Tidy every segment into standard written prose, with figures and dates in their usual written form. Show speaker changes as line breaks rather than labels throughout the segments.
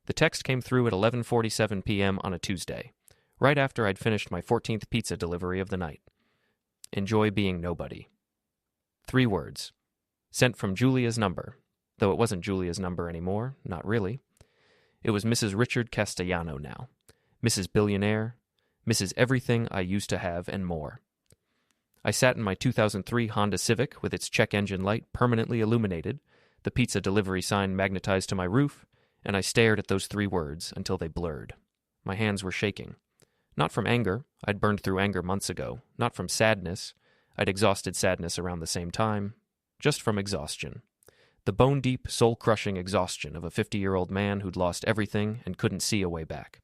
The text came through at 11:47 p.m. on a Tuesday, right after I'd finished my 14th pizza delivery of the night. Enjoy being nobody. 3 words. Sent from Julia's number, though it wasn't Julia's number anymore, not really. It was Mrs. Richard Castellano now, Mrs. Billionaire, Mrs. Everything I used to have and more. I sat in my 2003 Honda Civic with its check engine light permanently illuminated, the pizza delivery sign magnetized to my roof, and I stared at those 3 words until they blurred. My hands were shaking. Not from anger, I'd burned through anger months ago. Not from sadness, I'd exhausted sadness around the same time. Just from exhaustion. The bone-deep, soul-crushing exhaustion of a 50-year-old man who'd lost everything and couldn't see a way back.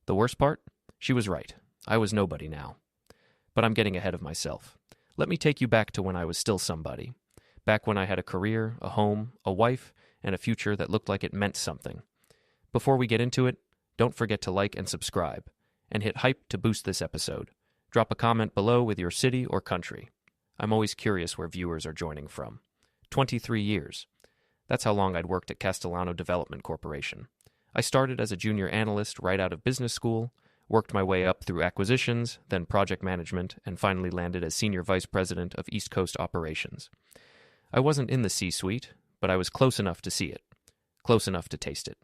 The worst part? She was right. I was nobody now. But I'm getting ahead of myself. Let me take you back to when I was still somebody. Back when I had a career, a home, a wife, and a future that looked like it meant something. Before we get into it, don't forget to like and subscribe, and hit hype to boost this episode. Drop a comment below with your city or country. I'm always curious where viewers are joining from. 23 years. That's how long I'd worked at Castellano Development Corporation. I started as a junior analyst right out of business school, worked my way up through acquisitions, then project management, and finally landed as senior vice president of East Coast operations. I wasn't in the C-suite, but I was close enough to see it, close enough to taste it.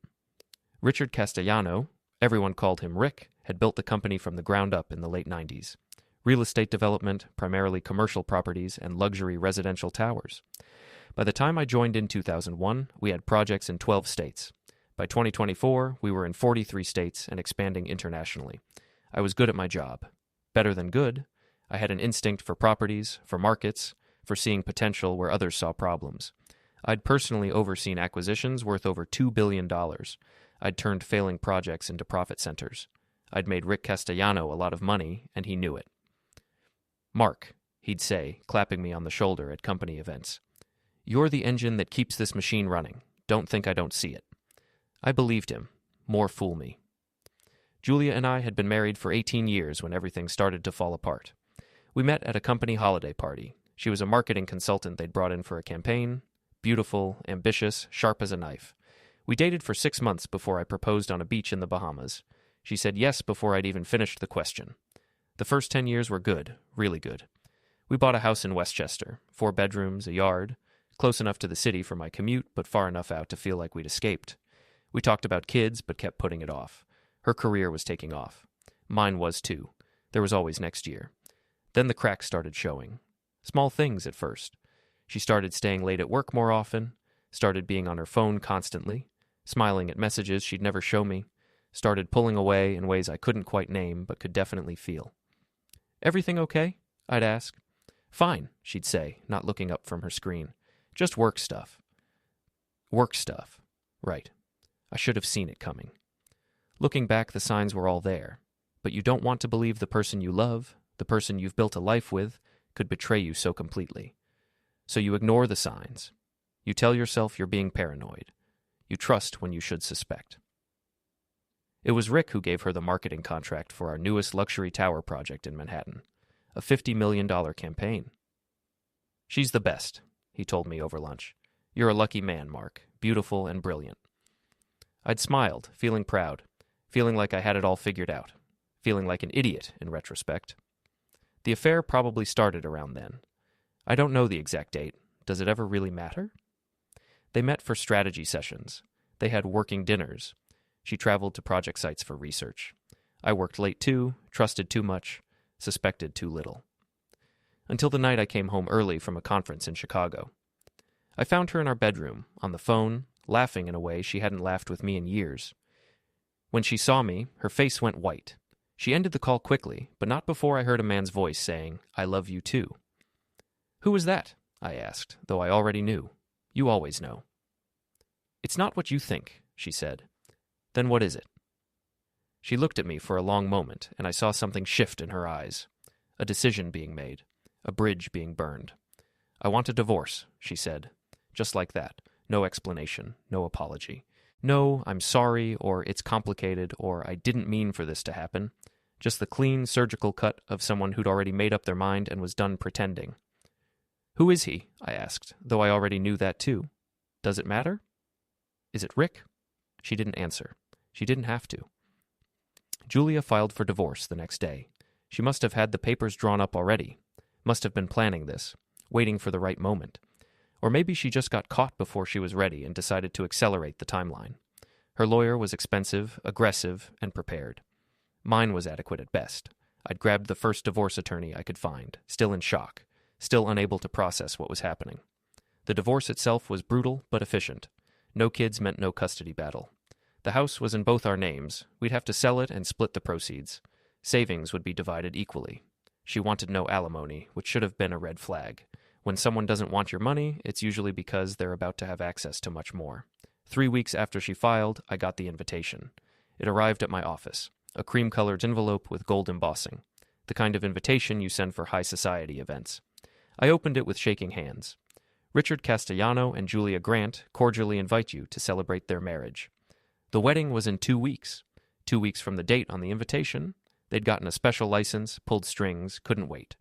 Richard Castellano, everyone called him Rick, had built the company from the ground up in the late 90s. Real estate development, primarily commercial properties, and luxury residential towers. By the time I joined in 2001, we had projects in 12 states. By 2024, we were in 43 states and expanding internationally. I was good at my job. Better than good. I had an instinct for properties, for markets, for seeing potential where others saw problems. I'd personally overseen acquisitions worth over $2 billion. I'd turned failing projects into profit centers. I'd made Rick Castellano a lot of money, and he knew it. "Mark," he'd say, clapping me on the shoulder at company events. "You're the engine that keeps this machine running. Don't think I don't see it." I believed him. More fool me. Julia and I had been married for 18 years when everything started to fall apart. We met at a company holiday party. She was a marketing consultant they'd brought in for a campaign. Beautiful, ambitious, sharp as a knife. We dated for 6 months before I proposed on a beach in the Bahamas. She said yes before I'd even finished the question. The first 10 years were good, really good. We bought a house in Westchester, 4 bedrooms, a yard, close enough to the city for my commute, but far enough out to feel like we'd escaped. We talked about kids, but kept putting it off. Her career was taking off. Mine was too. There was always next year. Then the cracks started showing. Small things at first. She started staying late at work more often, started being on her phone constantly, smiling at messages she'd never show me, started pulling away in ways I couldn't quite name but could definitely feel. "Everything okay?" I'd ask. "Fine," she'd say, not looking up from her screen. "Just work stuff." Work stuff. Right. I should have seen it coming. Looking back, the signs were all there. But you don't want to believe the person you love, the person you've built a life with, could betray you so completely. So you ignore the signs. You tell yourself you're being paranoid. You trust when you should suspect. It was Rick who gave her the marketing contract for our newest luxury tower project in Manhattan, a $50 million campaign. "She's the best," he told me over lunch. "You're a lucky man, Mark, beautiful and brilliant." I'd smiled, feeling proud, feeling like I had it all figured out, feeling like an idiot in retrospect. The affair probably started around then. I don't know the exact date. Does it ever really matter? They met for strategy sessions. They had working dinners. She traveled to project sites for research. I worked late too, trusted too much, suspected too little. Until the night I came home early from a conference in Chicago. I found her in our bedroom, on the phone, laughing in a way she hadn't laughed with me in years. When she saw me, her face went white. She ended the call quickly, but not before I heard a man's voice saying, "I love you too." "Who was that?" I asked, though I already knew. You always know. "It's not what you think," she said. "Then what is it?" She looked at me for a long moment, and I saw something shift in her eyes. A decision being made. A bridge being burned. "I want a divorce," she said. Just like that. No explanation, no apology. No, "I'm sorry," or "it's complicated," or "I didn't mean for this to happen." Just the clean, surgical cut of someone who'd already made up their mind and was done pretending. "Who is he?" I asked, though I already knew that too. "Does it matter?" "Is it Rick?" She didn't answer. She didn't have to. Julia filed for divorce the next day. She must have had the papers drawn up already. Must have been planning this, waiting for the right moment. Or maybe she just got caught before she was ready and decided to accelerate the timeline. Her lawyer was expensive, aggressive, and prepared. Mine was adequate at best. I'd grabbed the first divorce attorney I could find, still in shock, still unable to process what was happening. The divorce itself was brutal but efficient. No kids meant no custody battle. The house was in both our names. We'd have to sell it and split the proceeds. Savings would be divided equally. She wanted no alimony, which should have been a red flag. When someone doesn't want your money, it's usually because they're about to have access to much more. 3 weeks after she filed, I got the invitation. It arrived at my office, a cream-colored envelope with gold embossing, the kind of invitation you send for high society events. I opened it with shaking hands. Richard Castellano and Julia Grant cordially invite you to celebrate their marriage. The wedding was in 2 weeks. 2 weeks from the date on the invitation, they'd gotten a special license, pulled strings, couldn't wait.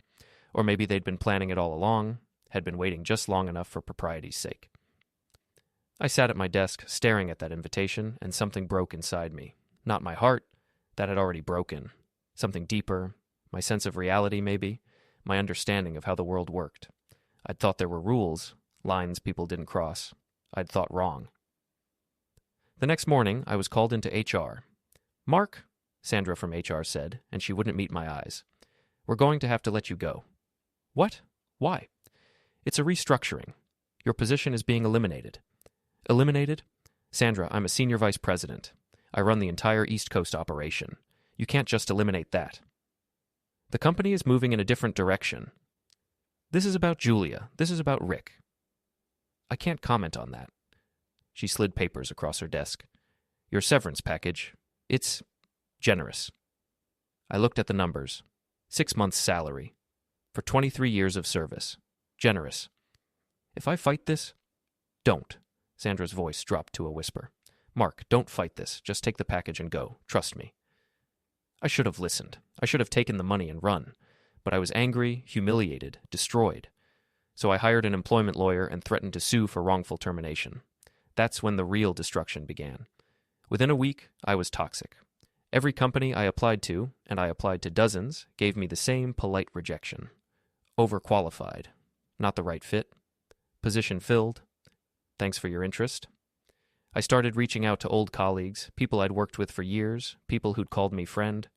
Or maybe they'd been planning it all along, had been waiting just long enough for propriety's sake. I sat at my desk, staring at that invitation, and something broke inside me. Not my heart, that had already broken. Something deeper, my sense of reality maybe, my understanding of how the world worked. I'd thought there were rules, lines people didn't cross. I'd thought wrong. The next morning, I was called into HR. "Mark," Sandra from HR said, and she wouldn't meet my eyes. "We're going to have to let you go." "What? Why?" "It's a restructuring. Your position is being eliminated." "Eliminated?" "Sandra, I'm a senior vice president. I run the entire East Coast operation. You can't just eliminate that." "The company is moving in a different direction." "This is about Julia. This is about Rick." "I can't comment on that." She slid papers across her desk. "Your severance package, it's generous." I looked at the numbers. 6 months' salary. For 23 years of service. Generous. "If I fight this?" "Don't." Sandra's voice dropped to a whisper. "Mark, don't fight this. Just take the package and go. Trust me." I should have listened. I should have taken the money and run. But I was angry, humiliated, destroyed. So I hired an employment lawyer and threatened to sue for wrongful termination. That's when the real destruction began. Within a week, I was toxic. Every company I applied to, and I applied to dozens, gave me the same polite rejection. Overqualified. Not the right fit. Position filled. Thanks for your interest. I started reaching out to old colleagues, people I'd worked with for years, people who'd called me friend.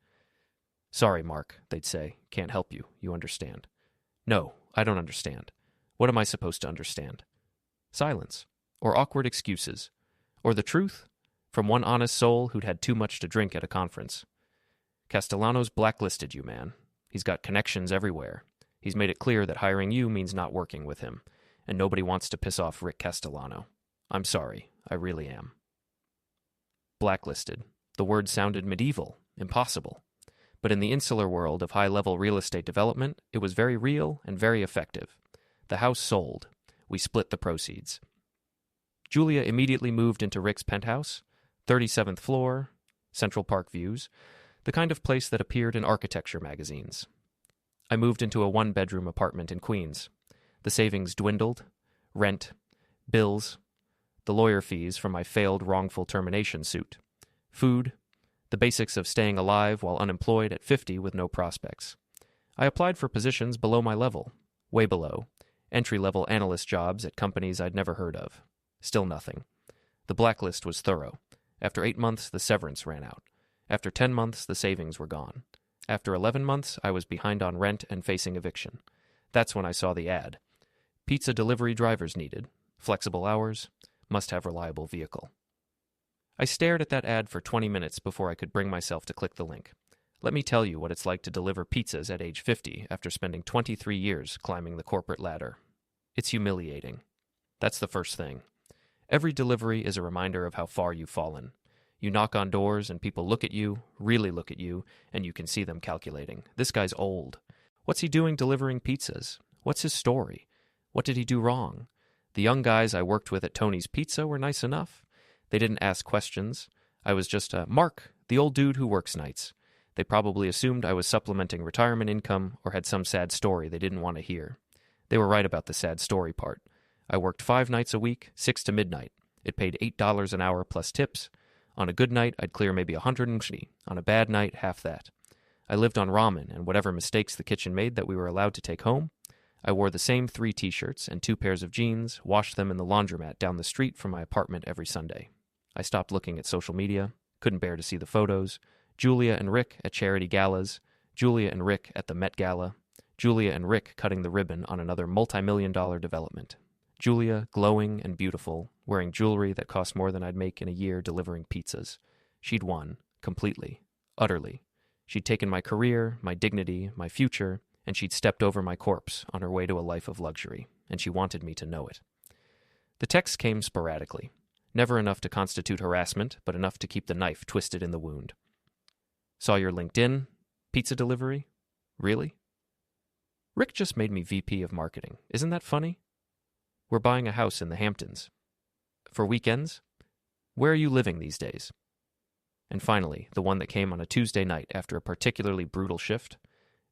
"Sorry, Mark," they'd say. "Can't help you. You understand." "No, I don't understand. What am I supposed to understand?" Silence. Or awkward excuses. Or the truth? From one honest soul who'd had too much to drink at a conference. "Castellano's blacklisted you, man. He's got connections everywhere. He's made it clear that hiring you means not working with him, and nobody wants to piss off Rick Castellano. I'm sorry, I really am." Blacklisted. The word sounded medieval, impossible. But in the insular world of high-level real estate development, it was very real and very effective. The house sold. We split the proceeds. Julia immediately moved into Rick's penthouse, 37th floor, Central Park views, the kind of place that appeared in architecture magazines. I moved into a one-bedroom apartment in Queens. The savings dwindled. Rent, bills, the lawyer fees from my failed wrongful termination suit, food, the basics of staying alive while unemployed at 50 with no prospects. I applied for positions below my level, way below, entry-level analyst jobs at companies I'd never heard of. Still nothing. The blacklist was thorough. After 8 months, the severance ran out. After 10 months, the savings were gone. After 11 months, I was behind on rent and facing eviction. That's when I saw the ad. Pizza delivery drivers needed. Flexible hours. Must have reliable vehicle. I stared at that ad for 20 minutes before I could bring myself to click the link. Let me tell you what it's like to deliver pizzas at age 50 after spending 23 years climbing the corporate ladder. It's humiliating. That's the first thing. Every delivery is a reminder of how far you've fallen. You knock on doors and people look at you, really look at you, and you can see them calculating. This guy's old. What's he doing delivering pizzas? What's his story? What did he do wrong? The young guys I worked with at Tony's Pizza were nice enough. They didn't ask questions. I was just Mark, the old dude who works nights. They probably assumed I was supplementing retirement income or had some sad story they didn't want to hear. They were right about the sad story part. I worked 5 nights a week, 6 to midnight. It paid $8 an hour plus tips. On a good night, I'd clear maybe 150. On a bad night, half that. I lived on ramen and whatever mistakes the kitchen made that we were allowed to take home. I wore the same 3 t-shirts and 2 pairs of jeans, washed them in the laundromat down the street from my apartment every Sunday. I stopped looking at social media, couldn't bear to see the photos. Julia and Rick at charity galas, Julia and Rick at the Met Gala, Julia and Rick cutting the ribbon on another multi-million-dollar development. Julia, glowing and beautiful, wearing jewelry that cost more than I'd make in a year delivering pizzas. She'd won, completely, utterly. She'd taken my career, my dignity, my future, and she'd stepped over my corpse on her way to a life of luxury, and she wanted me to know it. The texts came sporadically, never enough to constitute harassment, but enough to keep the knife twisted in the wound. Saw your LinkedIn? Pizza delivery? Really? Rick just made me VP of marketing. Isn't that funny? We're buying a house in the Hamptons. For weekends? Where are you living these days? And finally, the one that came on a Tuesday night after a particularly brutal shift.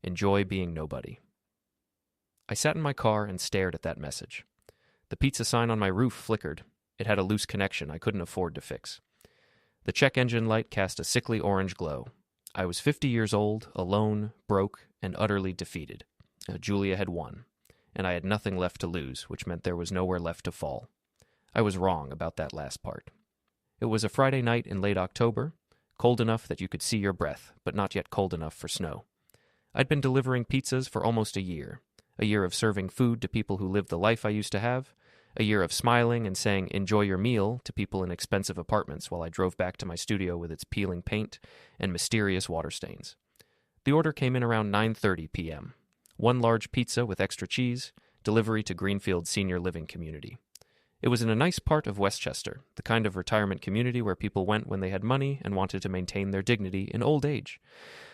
Enjoy being nobody. I sat in my car and stared at that message. The pizza sign on my roof flickered. It had a loose connection I couldn't afford to fix. The check engine light cast a sickly orange glow. I was 50 years old, alone, broke, and utterly defeated. Julia had won, and I had nothing left to lose, which meant there was nowhere left to fall. I was wrong about that last part. It was a Friday night in late October, cold enough that you could see your breath, but not yet cold enough for snow. I'd been delivering pizzas for almost a year of serving food to people who lived the life I used to have, a year of smiling and saying, "Enjoy your meal," to people in expensive apartments while I drove back to my studio with its peeling paint and mysterious water stains. The order came in around 9:30 p.m. 1 large pizza with extra cheese, delivery to Greenfield Senior Living Community. It was in a nice part of Westchester, the kind of retirement community where people went when they had money and wanted to maintain their dignity in old age.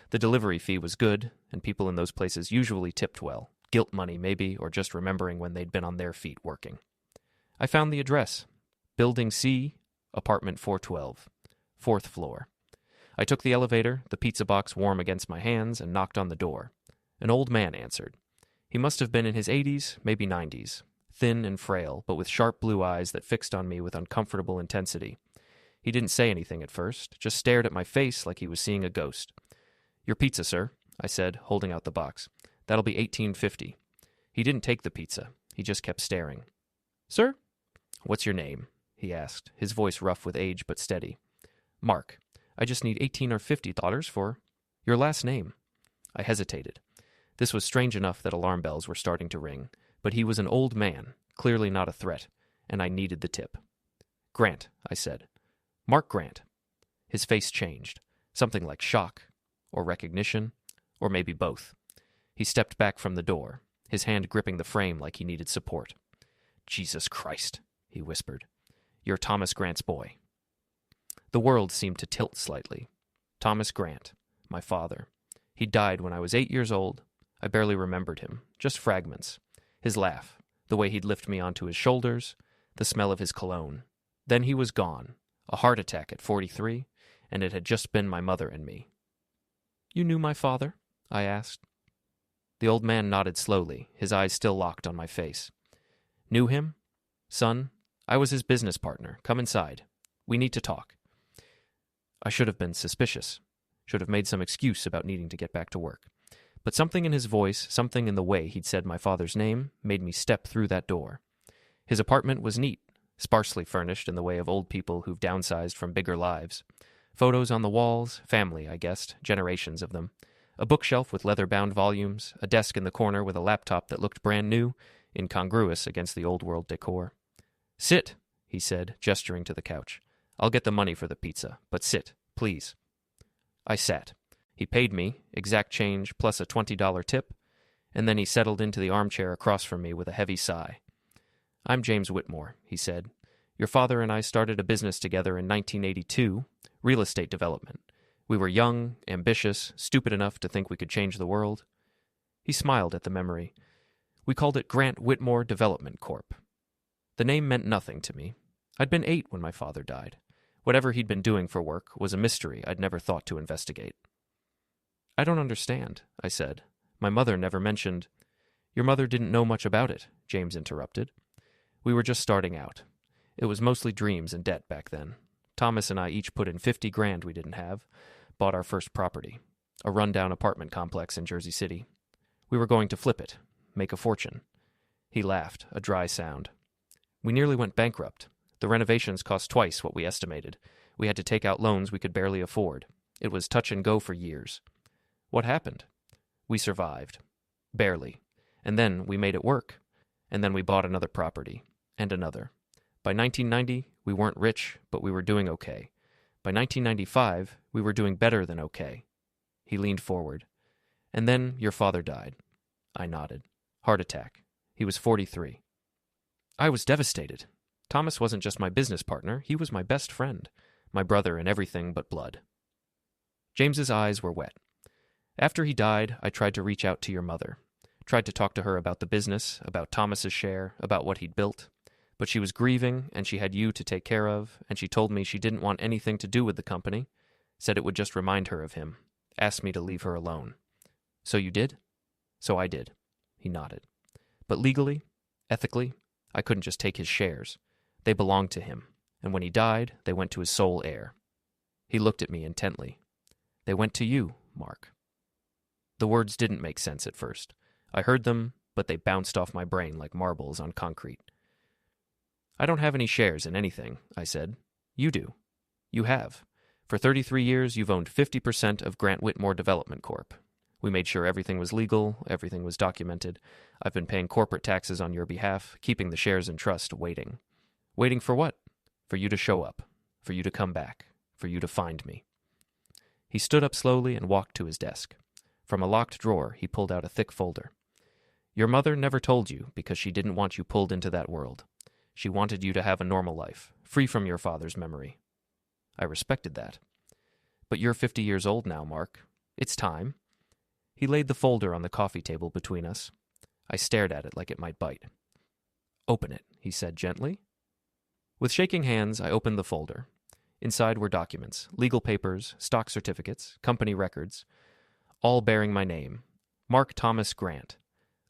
The delivery fee was good, and people in those places usually tipped well. Guilt money, maybe, or just remembering when they'd been on their feet working. I found the address. Building C, apartment 412, 4th floor. I took the elevator, the pizza box warm against my hands, and knocked on the door. An old man answered. He must have been in his 80s, maybe 90s, thin and frail, but with sharp blue eyes that fixed on me with uncomfortable intensity. He didn't say anything at first, just stared at my face like he was seeing a ghost. "Your pizza, sir," I said, holding out the box. "That'll be $18.50. He didn't take the pizza. He just kept staring. "Sir?" "What's your name?" he asked, his voice rough with age but steady. "Mark. I just need $18 or $50 for your last name." I hesitated. This was strange enough that alarm bells were starting to ring, but he was an old man, clearly not a threat, and I needed the tip. "Grant," I said. "Mark Grant." His face changed, something like shock, or recognition, or maybe both. He stepped back from the door, his hand gripping the frame like he needed support. "Jesus Christ," he whispered. "You're Thomas Grant's boy." The world seemed to tilt slightly. Thomas Grant, my father. He died when I was 8 years old. I barely remembered him, just fragments. His laugh, the way he'd lift me onto his shoulders, the smell of his cologne. Then he was gone, a heart attack at 43, and it had just been my mother and me. "You knew my father?" I asked. The old man nodded slowly, his eyes still locked on my face. "Knew him? Son, I was his business partner. Come inside. We need to talk." I should have been suspicious, should have made some excuse about needing to get back to work. But something in his voice, something in the way he'd said my father's name, made me step through that door. His apartment was neat, sparsely furnished in the way of old people who've downsized from bigger lives. Photos on the walls, family, I guessed, generations of them. A bookshelf with leather-bound volumes, a desk in the corner with a laptop that looked brand new, incongruous against the old-world decor. "Sit," he said, gesturing to the couch. "I'll get the money for the pizza, but sit, please." I sat. He paid me, exact change plus a $20 tip, and then he settled into the armchair across from me with a heavy sigh. "I'm James Whitmore," he said. "Your father and I started a business together in 1982, real estate development. We were young, ambitious, stupid enough to think we could change the world." He smiled at the memory. "We called it Grant-Whitmore Development Corp. The name meant nothing to me. I'd been 8 when my father died. Whatever he'd been doing for work was a mystery I'd never thought to investigate." "I don't understand," I said. "My mother never mentioned—" "Your mother didn't know much about it," James interrupted. "We were just starting out. It was mostly dreams and debt back then. Thomas and I each put in $50,000 we didn't have, bought our first property, a rundown apartment complex in Jersey City. We were going to flip it, make a fortune. He laughed, a dry sound. We nearly went bankrupt. The renovations cost twice what we estimated. We had to take out loans we could barely afford. It was touch and go for years. What happened? We survived. Barely. And then we made it work. And then we bought another property. And another. By 1990, we weren't rich, but we were doing okay. By 1995, we were doing better than okay. He leaned forward. And then your father died. I nodded. Heart attack. He was 43. I was devastated. Thomas wasn't just my business partner, he was my best friend, my brother in everything but blood. James's eyes were wet. After he died, I tried to reach out to your mother. Tried to talk to her about the business, about Thomas's share, about what he'd built. But she was grieving, and she had you to take care of, and she told me she didn't want anything to do with the company, said it would just remind her of him, asked me to leave her alone. So you did? So I did. He nodded. But legally, ethically, I couldn't just take his shares. They belonged to him, and when he died, they went to his sole heir. He looked at me intently. They went to you, Mark. The words didn't make sense at first. I heard them, but they bounced off my brain like marbles on concrete. I don't have any shares in anything, I said. You do. You have. For 33 years, you've owned 50% of Grant-Whitmore Development Corp. We made sure everything was legal, everything was documented. I've been paying corporate taxes on your behalf, keeping the shares in trust, waiting. Waiting for what? For you to show up, for you to come back, for you to find me. He stood up slowly and walked to his desk. From a locked drawer, he pulled out a thick folder. Your mother never told you because she didn't want you pulled into that world. She wanted you to have a normal life, free from your father's memory. I respected that. But you're 50 years old now, Mark. It's time. He laid the folder on the coffee table between us. I stared at it like it might bite. Open it, he said gently. With shaking hands, I opened the folder. Inside were documents, legal papers, stock certificates, company records, all bearing my name, Mark Thomas Grant,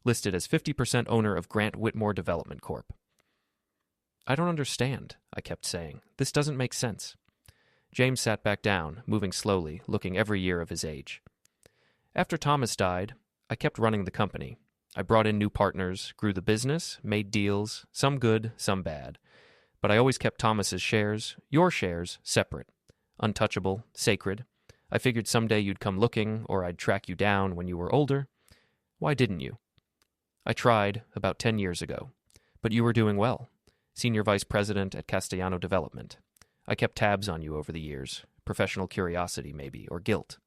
listed as 50% owner of Grant-Whitmore Development Corp. I don't understand, I kept saying. This doesn't make sense. James sat back down, moving slowly, looking every year of his age. After Thomas died, I kept running the company. I brought in new partners, grew the business, made deals, some good, some bad. But I always kept Thomas's shares, your shares, separate. Untouchable, sacred. I figured someday you'd come looking, or I'd track you down when you were older. Why didn't you? I tried, about 10 years ago. But you were doing well. Senior Vice President at Castellano Development. I kept tabs on you over the years. Professional curiosity, maybe, or guilt.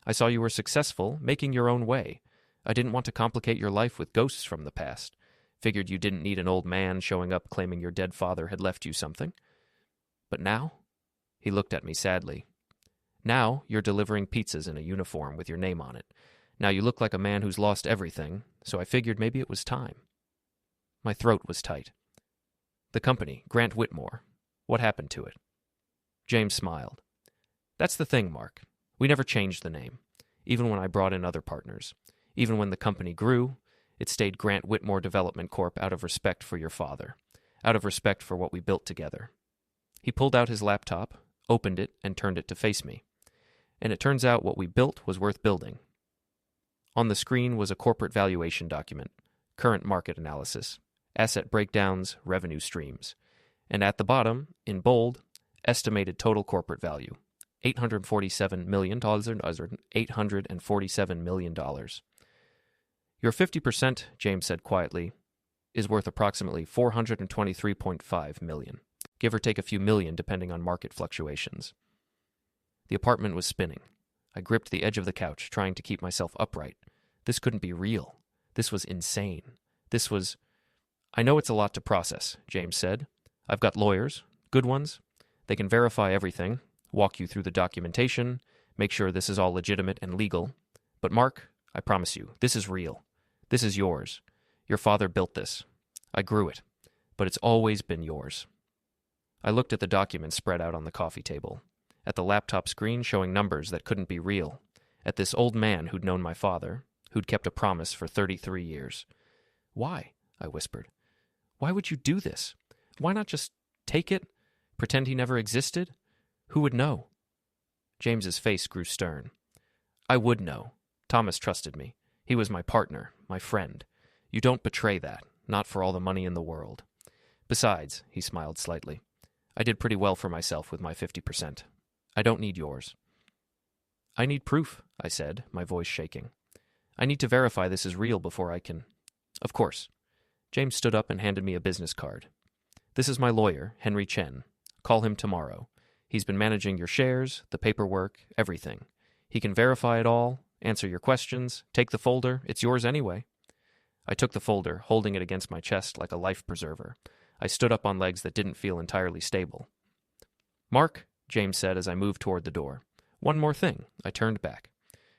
I saw you were successful, making your own way. I didn't want to complicate your life with ghosts from the past. Figured you didn't need an old man showing up claiming your dead father had left you something. But now? He looked at me sadly. Now you're delivering pizzas in a uniform with your name on it. Now you look like a man who's lost everything, so I figured maybe it was time. My throat was tight. The company, Grant-Whitmore. What happened to it? James smiled. That's the thing, Mark. We never changed the name, even when I brought in other partners. Even when the company grew, it stayed Grant-Whitmore Development Corp out of respect for your father, out of respect for what we built together. He pulled out his laptop, opened it, and turned it to face me. And it turns out what we built was worth building. On the screen was a corporate valuation document, current market analysis, asset breakdowns, revenue streams. And at the bottom, in bold, estimated total corporate value, $847 million. $847 million. Your 50%, James said quietly, is worth approximately $423.5 million, give or take a few million depending on market fluctuations. The apartment was spinning. I gripped the edge of the couch, trying to keep myself upright. This couldn't be real. This was insane. This was... I know it's a lot to process, James said. I've got lawyers, good ones. They can verify everything, walk you through the documentation, make sure this is all legitimate and legal. But Mark, I promise you, this is real. This is yours. Your father built this. I grew it. But it's always been yours. I looked at the documents spread out on the coffee table, at the laptop screen showing numbers that couldn't be real, at this old man who'd known my father, who'd kept a promise for 33 years. Why? I whispered. Why would you do this? Why not just take it, pretend he never existed? Who would know? James's face grew stern. I would know. Thomas trusted me. He was my partner, my friend. You don't betray that, not for all the money in the world. Besides, he smiled slightly, I did pretty well for myself with my 50%. I don't need yours. I need proof, I said, my voice shaking. I need to verify this is real before I can... Of course. James stood up and handed me a business card. This is my lawyer, Henry Chen. Call him tomorrow. He's been managing your shares, the paperwork, everything. He can verify it all, answer your questions, take the folder. It's yours anyway. I took the folder, holding it against my chest like a life preserver. I stood up on legs that didn't feel entirely stable. Mark, James said as I moved toward the door. One more thing. I turned back.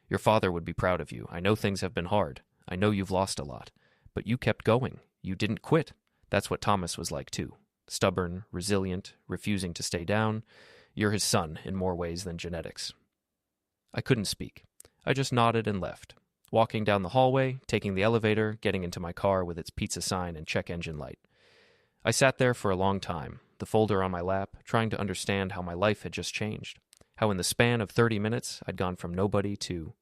Your father would be proud of you. I know things have been hard. I know you've lost a lot. But you kept going. You didn't quit. That's what Thomas was like, too. Stubborn, resilient, refusing to stay down. You're his son in more ways than genetics. I couldn't speak. I just nodded and left, walking down the hallway, taking the elevator, getting into my car with its pizza sign and check engine light. I sat there for a long time, the folder on my lap, trying to understand how my life had just changed. How in the span of 30 minutes I'd gone from nobody to...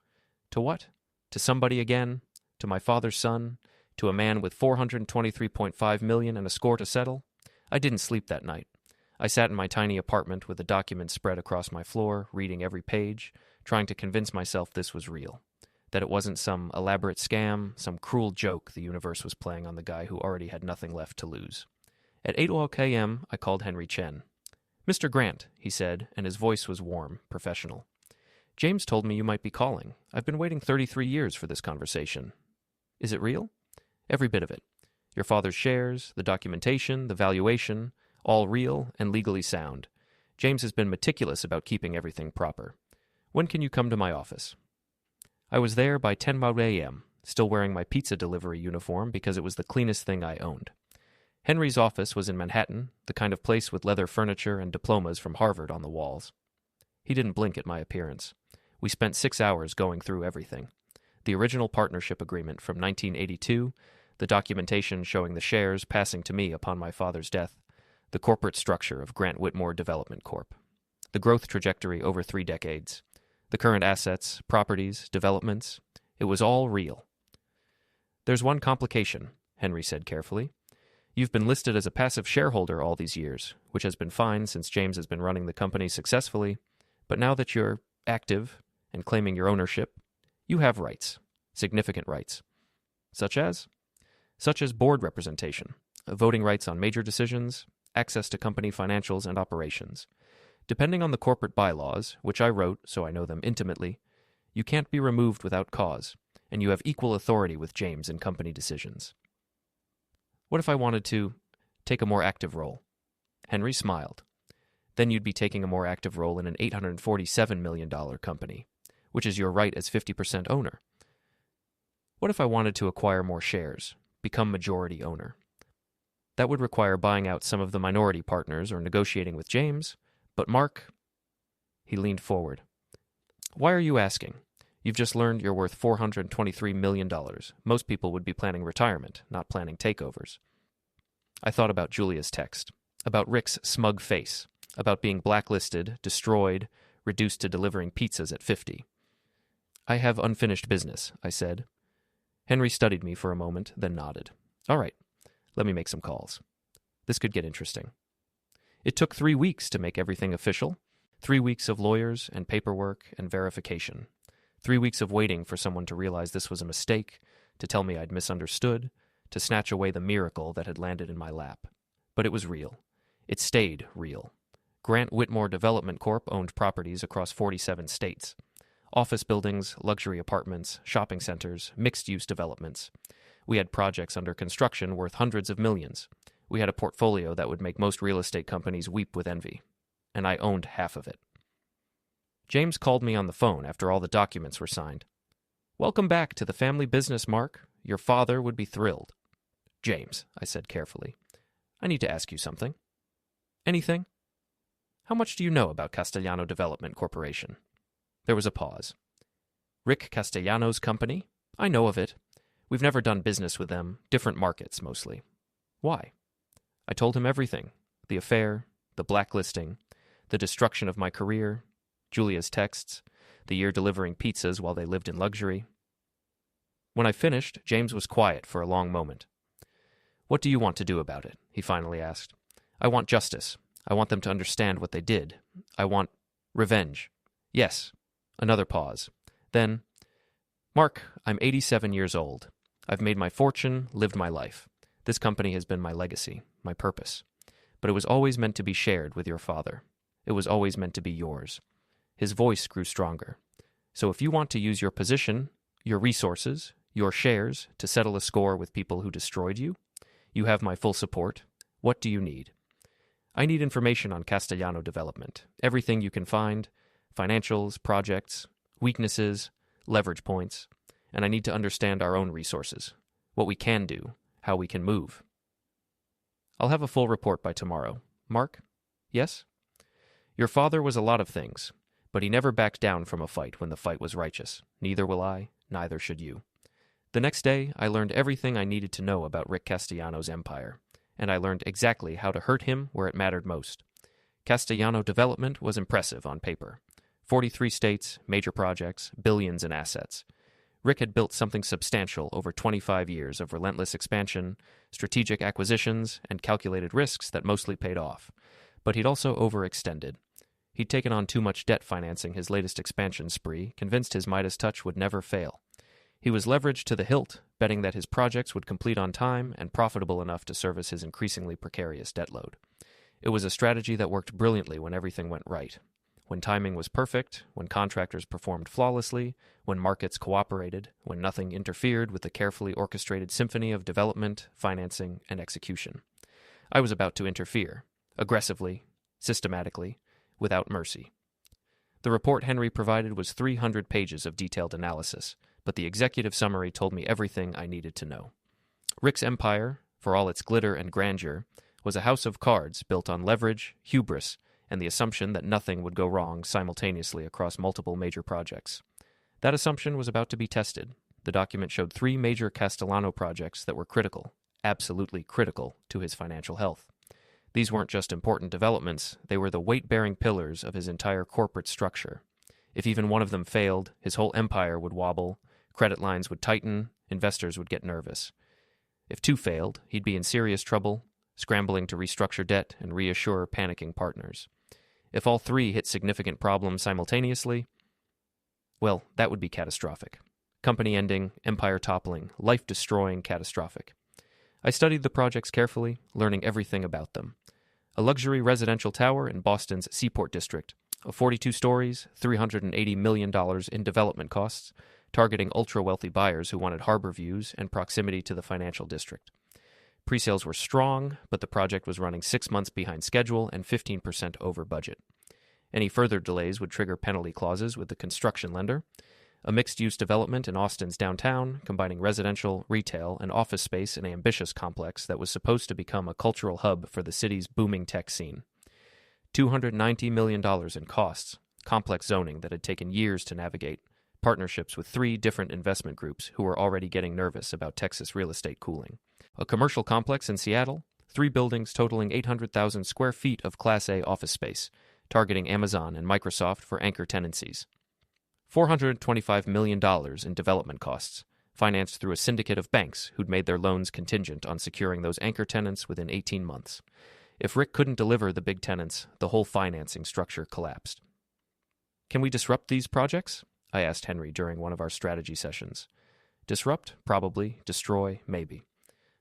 To what? To somebody again? To my father's son? To a man with $423.5 million and a score to settle? I didn't sleep that night. I sat in my tiny apartment with the documents spread across my floor, reading every page, trying to convince myself this was real. That it wasn't some elaborate scam, some cruel joke the universe was playing on the guy who already had nothing left to lose. At 8:00 a.m., I called Henry Chen. Mr. Grant, he said, and his voice was warm, professional. James told me you might be calling. I've been waiting 33 years for this conversation. Is it real? Every bit of it. Your father's shares, the documentation, the valuation, all real and legally sound. James has been meticulous about keeping everything proper. When can you come to my office? I was there by 10:00 a.m., still wearing my pizza delivery uniform because it was the cleanest thing I owned. Henry's office was in Manhattan, the kind of place with leather furniture and diplomas from Harvard on the walls. He didn't blink at my appearance. We spent 6 hours going through everything. The original partnership agreement from 1982, the documentation showing the shares passing to me upon my father's death, the corporate structure of Grant-Whitmore Development Corp, the growth trajectory over 3 decades, the current assets, properties, developments. It was all real. There's one complication, Henry said carefully. You've been listed as a passive shareholder all these years, which has been fine since James has been running the company successfully, but now that you're active and claiming your ownership, you have rights, significant rights. Such as? Such as board representation, voting rights on major decisions, access to company financials and operations. Depending on the corporate bylaws, which I wrote so I know them intimately, you can't be removed without cause, and you have equal authority with James in company decisions. What if I wanted to take a more active role? Henry smiled. Then you'd be taking a more active role in an $847 million company, which is your right as 50% owner. What if I wanted to acquire more shares, become majority owner? That would require buying out some of the minority partners or negotiating with James, but Mark... He leaned forward. Why are you asking? You've just learned you're worth $423 million. Most people would be planning retirement, not planning takeovers. I thought about Julia's text, about Rick's smug face, about being blacklisted, destroyed, reduced to delivering pizzas at 50. I have unfinished business, I said. Henry studied me for a moment, then nodded. All right, let me make some calls. This could get interesting. It took 3 weeks to make everything official, 3 weeks of lawyers and paperwork and verification. 3 weeks of waiting for someone to realize this was a mistake, to tell me I'd misunderstood, to snatch away the miracle that had landed in my lap. But it was real. It stayed real. Grant-Whitmore Development Corp owned properties across 47 states. Office buildings, luxury apartments, shopping centers, mixed-use developments. We had projects under construction worth hundreds of millions. We had a portfolio that would make most real estate companies weep with envy. And I owned half of it. James called me on the phone after all the documents were signed. Welcome back to the family business, Mark. Your father would be thrilled. James, I said carefully, I need to ask you something. Anything? How much do you know about Castellano Development Corporation? There was a pause. Rick Castellano's company? I know of it. We've never done business with them, different markets mostly. Why? I told him everything. The affair, the blacklisting, the destruction of my career, Julia's texts, the year delivering pizzas while they lived in luxury. When I finished, James was quiet for a long moment. "What do you want to do about it?" he finally asked. "I want justice. I want them to understand what they did. I want revenge." "Yes." Another pause. Then, "Mark, I'm 87 years old. I've made my fortune, lived my life. This company has been my legacy, my purpose. But it was always meant to be shared with your father. It was always meant to be yours." His voice grew stronger. "So if you want to use your position, your resources, your shares to settle a score with people who destroyed you, you have my full support. What do you need?" "I need information on Castellano development. Everything you can find, financials, projects, weaknesses, leverage points, and I need to understand our own resources, what we can do, how we can move." "I'll have a full report by tomorrow. Mark?" "Yes?" "Your father was a lot of things, but he never backed down from a fight when the fight was righteous. Neither will I, neither should you." The next day, I learned everything I needed to know about Rick Castellano's empire, and I learned exactly how to hurt him where it mattered most. Castellano development was impressive on paper. 43 states, major projects, billions in assets. Rick had built something substantial over 25 years of relentless expansion, strategic acquisitions, and calculated risks that mostly paid off. But he'd also overextended. He'd taken on too much debt financing his latest expansion spree, convinced his Midas touch would never fail. He was leveraged to the hilt, betting that his projects would complete on time and profitable enough to service his increasingly precarious debt load. It was a strategy that worked brilliantly when everything went right. When timing was perfect, when contractors performed flawlessly, when markets cooperated, when nothing interfered with the carefully orchestrated symphony of development, financing, and execution. I was about to interfere, aggressively, systematically, without mercy. The report Henry provided was 300 pages of detailed analysis, but the executive summary told me everything I needed to know. Rick's empire, for all its glitter and grandeur, was a house of cards built on leverage, hubris, and the assumption that nothing would go wrong simultaneously across multiple major projects. That assumption was about to be tested. The document showed 3 major Castellano projects that were critical, absolutely critical, to his financial health. These weren't just important developments, they were the weight-bearing pillars of his entire corporate structure. If even one of them failed, his whole empire would wobble, credit lines would tighten, investors would get nervous. If 2 failed, he'd be in serious trouble, scrambling to restructure debt and reassure panicking partners. If all 3 hit significant problems simultaneously, well, that would be catastrophic. Company ending, empire toppling, life-destroying catastrophic. I studied the projects carefully, learning everything about them. A luxury residential tower in Boston's Seaport District, of 42 stories, $380 million in development costs, targeting ultra-wealthy buyers who wanted harbor views and proximity to the financial district. Pre-sales were strong, but the project was running 6 months behind schedule and 15% over budget. Any further delays would trigger penalty clauses with the construction lender. A mixed-use development in Austin's downtown, combining residential, retail, and office space in an ambitious complex that was supposed to become a cultural hub for the city's booming tech scene. $290 million in costs, complex zoning that had taken years to navigate, partnerships with 3 different investment groups who were already getting nervous about Texas real estate cooling. A commercial complex in Seattle, 3 buildings totaling 800,000 square feet of Class A office space, targeting Amazon and Microsoft for anchor tenancies. $425 million in development costs, financed through a syndicate of banks who'd made their loans contingent on securing those anchor tenants within 18 months. If Rick couldn't deliver the big tenants, the whole financing structure collapsed. "Can we disrupt these projects?" I asked Henry during one of our strategy sessions. "Disrupt? Probably. Destroy? Maybe.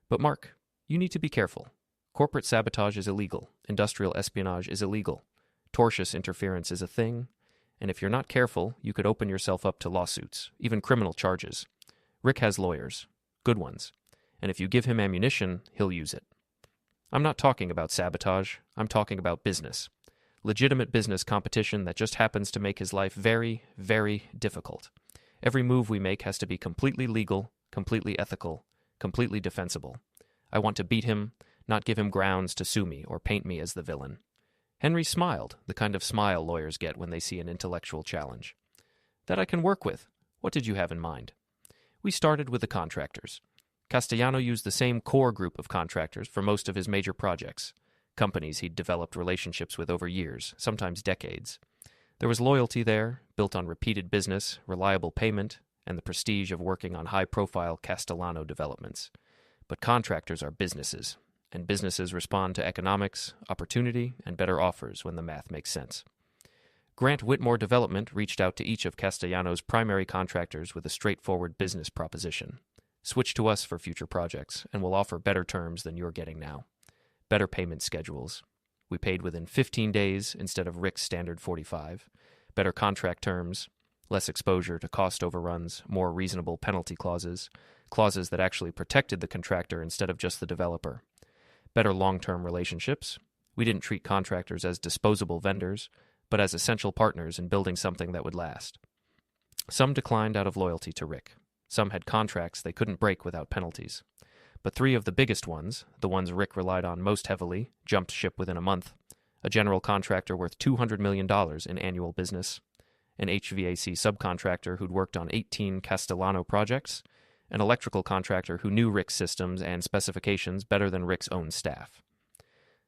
But Mark, you need to be careful. Corporate sabotage is illegal. Industrial espionage is illegal. Tortious interference is a thing. And if you're not careful, you could open yourself up to lawsuits, even criminal charges. Rick has lawyers. Good ones. And if you give him ammunition, he'll use it. I'm not talking about sabotage. I'm talking about business. Legitimate business competition that just happens to make his life very, very difficult. Every move we make has to be completely legal, completely ethical, completely defensible. I want to beat him, not give him grounds to sue me or paint me as the villain." Henry smiled, the kind of smile lawyers get when they see an intellectual challenge. "That I can work with. What did you have in mind?" We started with the contractors. Castellano used the same core group of contractors for most of his major projects. companies he'd developed relationships with over years, sometimes decades. There was loyalty there, built on repeated business, reliable payment, and the prestige of working on high-profile Castellano developments. But contractors are businesses, and businesses respond to economics, opportunity, and better offers when the math makes sense. Grant-Whitmore Development reached out to each of Castellano's primary contractors with a straightforward business proposition. Switch to us for future projects, and we'll offer better terms than you're getting now. Better payment schedules. We paid within 15 days instead of Rick's standard 45. Better contract terms. Less exposure to cost overruns, more reasonable penalty clauses that actually protected the contractor instead of just the developer. Better long-term relationships. We didn't treat contractors as disposable vendors, but as essential partners in building something that would last. Some declined out of loyalty to Rick. Some had contracts they couldn't break without penalties. But 3 of the biggest ones, the ones Rick relied on most heavily, jumped ship within a month. A general contractor worth $200 million in annual business, an HVAC subcontractor who'd worked on 18 Castellano projects, an electrical contractor who knew Rick's systems and specifications better than Rick's own staff.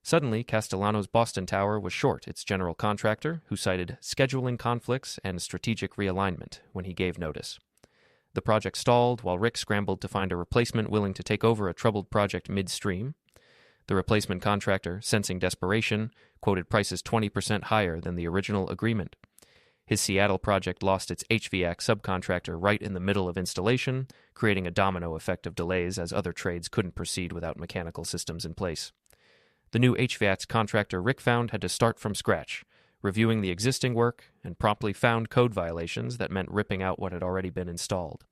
Suddenly, Castellano's Boston Tower was short its general contractor, who cited scheduling conflicts and strategic realignment when he gave notice. The project stalled while Rick scrambled to find a replacement willing to take over a troubled project midstream. The replacement contractor, sensing desperation, quoted prices 20% higher than the original agreement. His Seattle project lost its HVAC subcontractor right in the middle of installation, creating a domino effect of delays as other trades couldn't proceed without mechanical systems in place. The new HVAC contractor Rick found had to start from scratch, reviewing the existing work, and promptly found code violations that meant ripping out what had already been installed.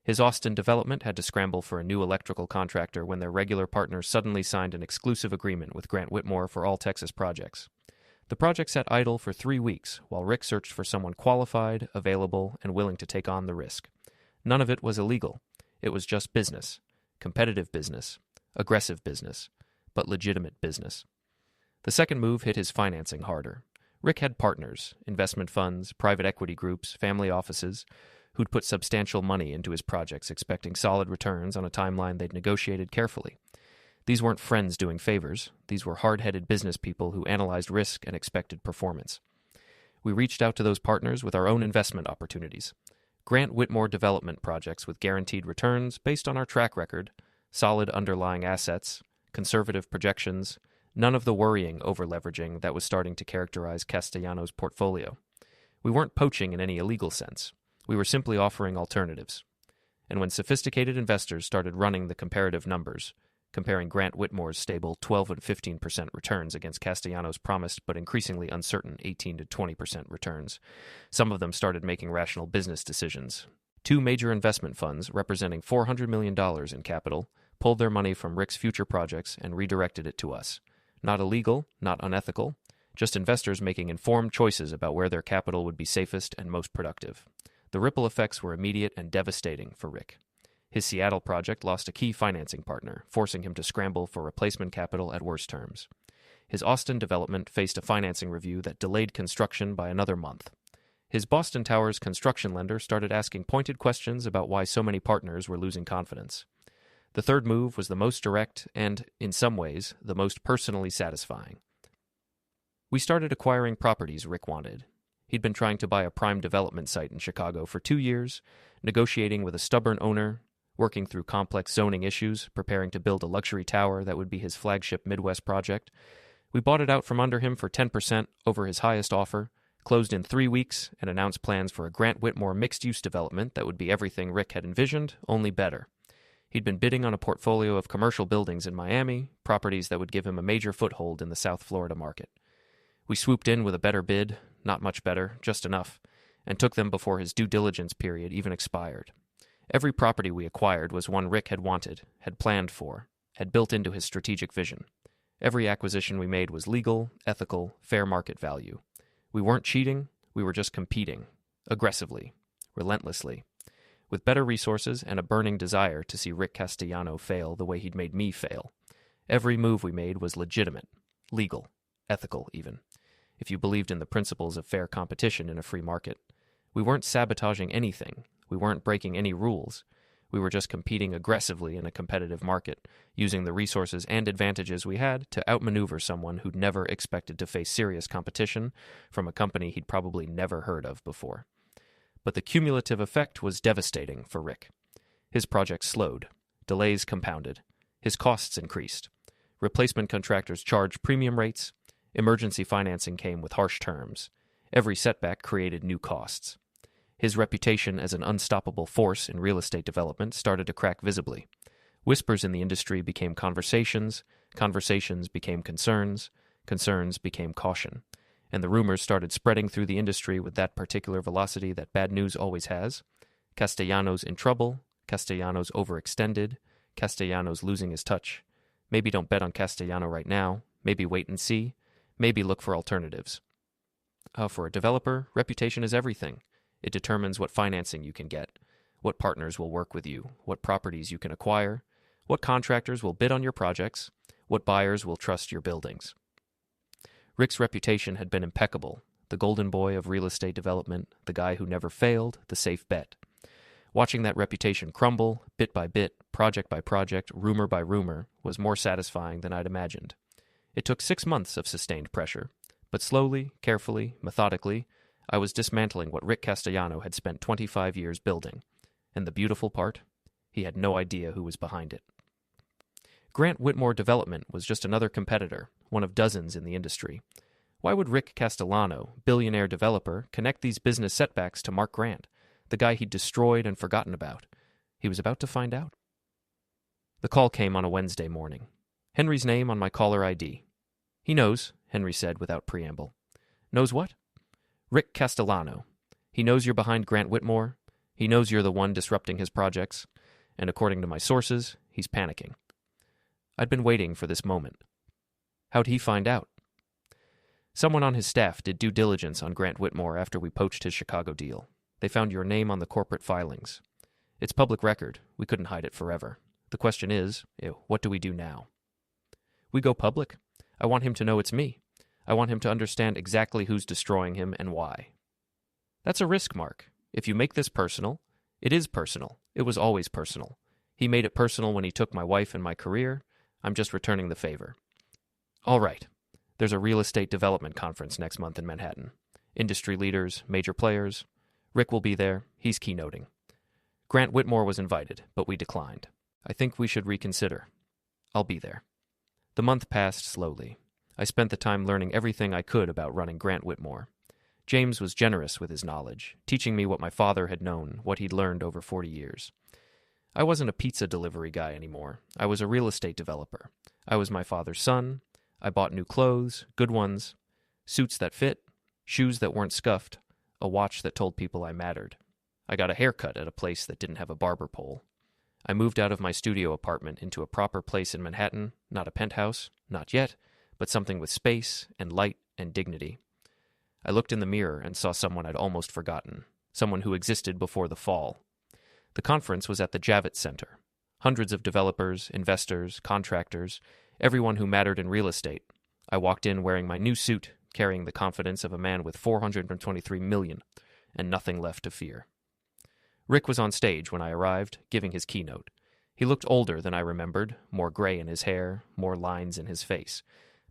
His Austin development had to scramble for a new electrical contractor when their regular partner suddenly signed an exclusive agreement with Grant-Whitmore for all Texas projects. The project sat idle for 3 weeks while Rick searched for someone qualified, available, and willing to take on the risk. None of it was illegal. It was just business. Competitive business. Aggressive business. But legitimate business. The second move hit his financing harder. Rick had partners, investment funds, private equity groups, family offices, who'd put substantial money into his projects expecting solid returns on a timeline they'd negotiated carefully. These weren't friends doing favors. These were hard-headed business people who analyzed risk and expected performance. We reached out to those partners with our own investment opportunities. Grant-Whitmore Development projects with guaranteed returns based on our track record, solid underlying assets, conservative projections, none of the worrying over-leveraging that was starting to characterize Castellano's portfolio. We weren't poaching in any illegal sense. We were simply offering alternatives. And when sophisticated investors started running the comparative numbers, comparing Grant-Whitmore's stable 12 and 15% returns against Castellano's promised but increasingly uncertain 18 to 20% returns, some of them started making rational business decisions. 2 major investment funds, representing $400 million in capital, pulled their money from Rick's future projects and redirected it to us. Not illegal, not unethical, just investors making informed choices about where their capital would be safest and most productive. The ripple effects were immediate and devastating for Rick. His Seattle project lost a key financing partner, forcing him to scramble for replacement capital at worse terms. His Austin development faced a financing review that delayed construction by another month. His Boston Tower's construction lender started asking pointed questions about why so many partners were losing confidence. The third move was the most direct and, in some ways, the most personally satisfying. We started acquiring properties Rick wanted. He'd been trying to buy a prime development site in Chicago for 2 years, negotiating with a stubborn owner, working through complex zoning issues, preparing to build a luxury tower that would be his flagship Midwest project. We bought it out from under him for 10% over his highest offer, closed in 3 weeks, and announced plans for a Grant-Whitmore mixed-use development that would be everything Rick had envisioned, only better. He'd been bidding on a portfolio of commercial buildings in Miami, properties that would give him a major foothold in the South Florida market. We swooped in with a better bid, not much better, just enough, and took them before his due diligence period even expired. Every property we acquired was one Rick had wanted, had planned for, had built into his strategic vision. Every acquisition we made was legal, ethical, fair market value. We weren't cheating, we were just competing, aggressively, relentlessly, with better resources and a burning desire to see Rick Castellano fail the way he'd made me fail. Every move we made was legitimate, legal, ethical even, if you believed in the principles of fair competition in a free market. We weren't sabotaging anything. We weren't breaking any rules. We were just competing aggressively in a competitive market, using the resources and advantages we had to outmaneuver someone who'd never expected to face serious competition from a company he'd probably never heard of before. But the cumulative effect was devastating for Rick. His project slowed. Delays compounded. His costs increased. Replacement contractors charged premium rates. Emergency financing came with harsh terms. Every setback created new costs. His reputation as an unstoppable force in real estate development started to crack visibly. Whispers in the industry became conversations, conversations became concerns, concerns became caution, and the rumors started spreading through the industry with that particular velocity that bad news always has. Castellano's in trouble, Castellano's overextended, Castellano's losing his touch. Maybe don't bet on Castellano right now, maybe wait and see, maybe look for alternatives. For a developer, reputation is everything. It determines what financing you can get, what partners will work with you, what properties you can acquire, what contractors will bid on your projects, what buyers will trust your buildings. Rick's reputation had been impeccable, the golden boy of real estate development, the guy who never failed, the safe bet. Watching that reputation crumble, bit by bit, project by project, rumor by rumor, was more satisfying than I'd imagined. It took 6 months of sustained pressure, but slowly, carefully, methodically, I was dismantling what Rick Castellano had spent 25 years building. And the beautiful part? He had no idea who was behind it. Grant-Whitmore Development was just another competitor, one of dozens in the industry. Why would Rick Castellano, billionaire developer, connect these business setbacks to Mark Grant, the guy he'd destroyed and forgotten about? He was about to find out. The call came on a Wednesday morning. Henry's name on my caller ID. He knows, Henry said without preamble. Knows what? Rick Castellano. He knows you're behind Grant-Whitmore. He knows you're the one disrupting his projects. And according to my sources, he's panicking. I'd been waiting for this moment. How'd he find out? Someone on his staff did due diligence on Grant-Whitmore after we poached his Chicago deal. They found your name on the corporate filings. It's public record. We couldn't hide it forever. The question is, what do we do now? We go public. I want him to know it's me. I want him to understand exactly who's destroying him and why. That's a risk, Mark. If you make this personal, it is personal. It was always personal. He made it personal when he took my wife and my career. I'm just returning the favor. All right. There's a real estate development conference next month in Manhattan. Industry leaders, major players. Rick will be there. He's keynoting. Grant-Whitmore was invited, but we declined. I think we should reconsider. I'll be there. The month passed slowly. I spent the time learning everything I could about running Grant-Whitmore. James was generous with his knowledge, teaching me what my father had known, what he'd learned over 40 years. I wasn't a pizza delivery guy anymore. I was a real estate developer. I was my father's son. I bought new clothes, good ones, suits that fit, shoes that weren't scuffed, a watch that told people I mattered. I got a haircut at a place that didn't have a barber pole. I moved out of my studio apartment into a proper place in Manhattan, not a penthouse, not yet, but something with space and light and dignity. I looked in the mirror and saw someone I'd almost forgotten, someone who existed before the fall. The conference was at the Javits Center. Hundreds of developers, investors, contractors, everyone who mattered in real estate. I walked in wearing my new suit, carrying the confidence of a man with $423 million, and nothing left to fear. Rick was on stage when I arrived, giving his keynote. He looked older than I remembered, more gray in his hair, more lines in his face,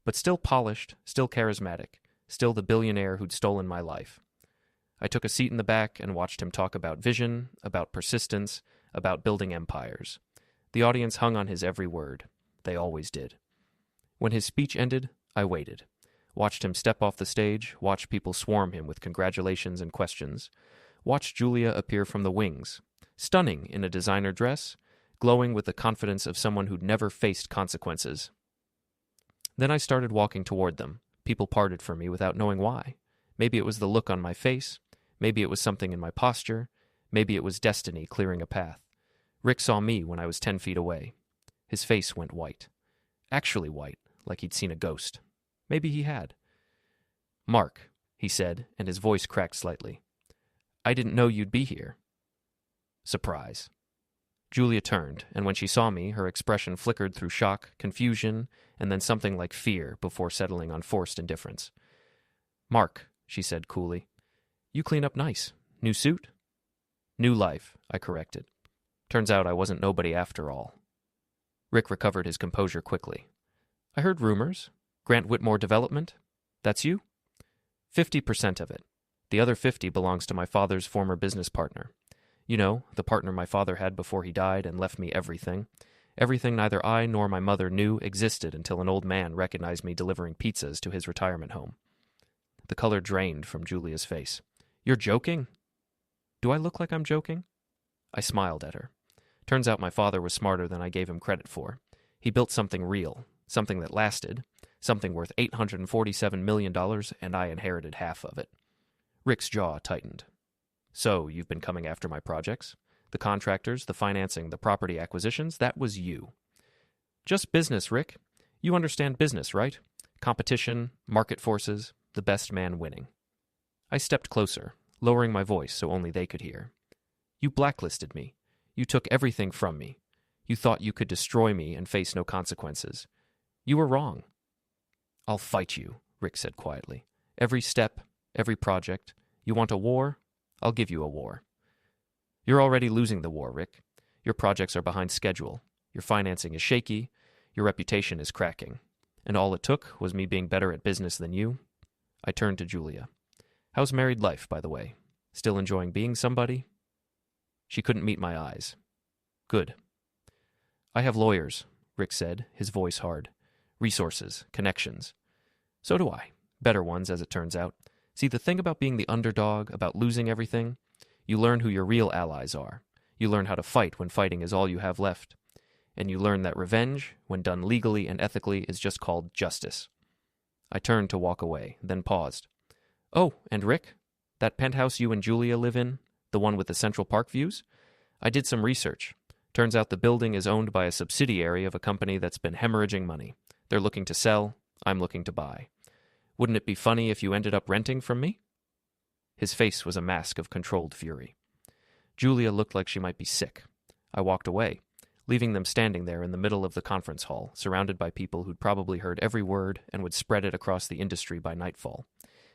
but still polished, still charismatic, still the billionaire who'd stolen my life. I took a seat in the back and watched him talk about vision, about persistence, about building empires. The audience hung on his every word. They always did. When his speech ended, I waited. Watched him step off the stage, watched people swarm him with congratulations and questions. Watched Julia appear from the wings, stunning in a designer dress, glowing with the confidence of someone who'd never faced consequences. Then I started walking toward them. People parted from me without knowing why. Maybe it was the look on my face. Maybe it was something in my posture. Maybe it was destiny clearing a path. Rick saw me when I was 10 feet away. His face went white. Actually white, like he'd seen a ghost. Maybe he had. "Mark," he said, and his voice cracked slightly. "I didn't know you'd be here." Surprise. Julia turned, and when she saw me, her expression flickered through shock, confusion, and then something like fear before settling on forced indifference. "Mark," she said coolly, "you clean up nice. New suit?" "New life," I corrected. Turns out I wasn't nobody after all. Rick recovered his composure quickly. I heard rumors. Grant-Whitmore Development? That's you? 50% of it. The other 50 belongs to my father's former business partner. You know, the partner my father had before he died and left me everything. Everything neither I nor my mother knew existed until an old man recognized me delivering pizzas to his retirement home. The color drained from Julia's face. You're joking? Do I look like I'm joking? I smiled at her. Turns out my father was smarter than I gave him credit for. He built something real, something that lasted, something worth $847 million, and I inherited half of it. Rick's jaw tightened. So, you've been coming after my projects? The contractors, the financing, the property acquisitions, that was you. Just business, Rick. You understand business, right? Competition, market forces, the best man winning. I stepped closer, lowering my voice so only they could hear. You blacklisted me. You took everything from me. You thought you could destroy me and face no consequences. You were wrong. I'll fight you, Rick said quietly. Every step, every project. You want a war? I'll give you a war. You're already losing the war, Rick. Your projects are behind schedule. Your financing is shaky. Your reputation is cracking. And all it took was me being better at business than you. I turned to Julia. How's married life, by the way? Still enjoying being somebody? She couldn't meet my eyes. Good. I have lawyers, Rick said, his voice hard. Resources, connections. So do I. Better ones, as it turns out. See, the thing about being the underdog, about losing everything, you learn who your real allies are. You learn how to fight when fighting is all you have left. And you learn that revenge, when done legally and ethically, is just called justice. I turned to walk away, then paused. Oh, and Rick? That penthouse you and Julia live in? The one with the Central Park views? I did some research. Turns out the building is owned by a subsidiary of a company that's been hemorrhaging money. They're looking to sell. I'm looking to buy. Wouldn't it be funny if you ended up renting from me? His face was a mask of controlled fury. Julia looked like she might be sick. I walked away, leaving them standing there in the middle of the conference hall, surrounded by people who'd probably heard every word and would spread it across the industry by nightfall.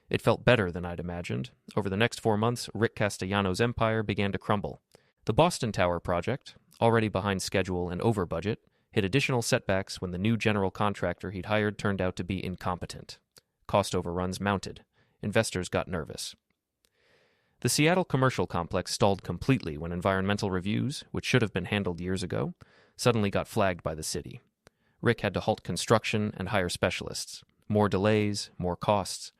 It felt better than I'd imagined. Over the next 4 months, Rick Castellano's empire began to crumble. The Boston Tower project, already behind schedule and over budget, hit additional setbacks when the new general contractor he'd hired turned out to be incompetent. Cost overruns mounted. Investors got nervous. The Seattle commercial complex stalled completely when environmental reviews, which should have been handled years ago, suddenly got flagged by the city. Rick had to halt construction and hire specialists. More delays, more costs.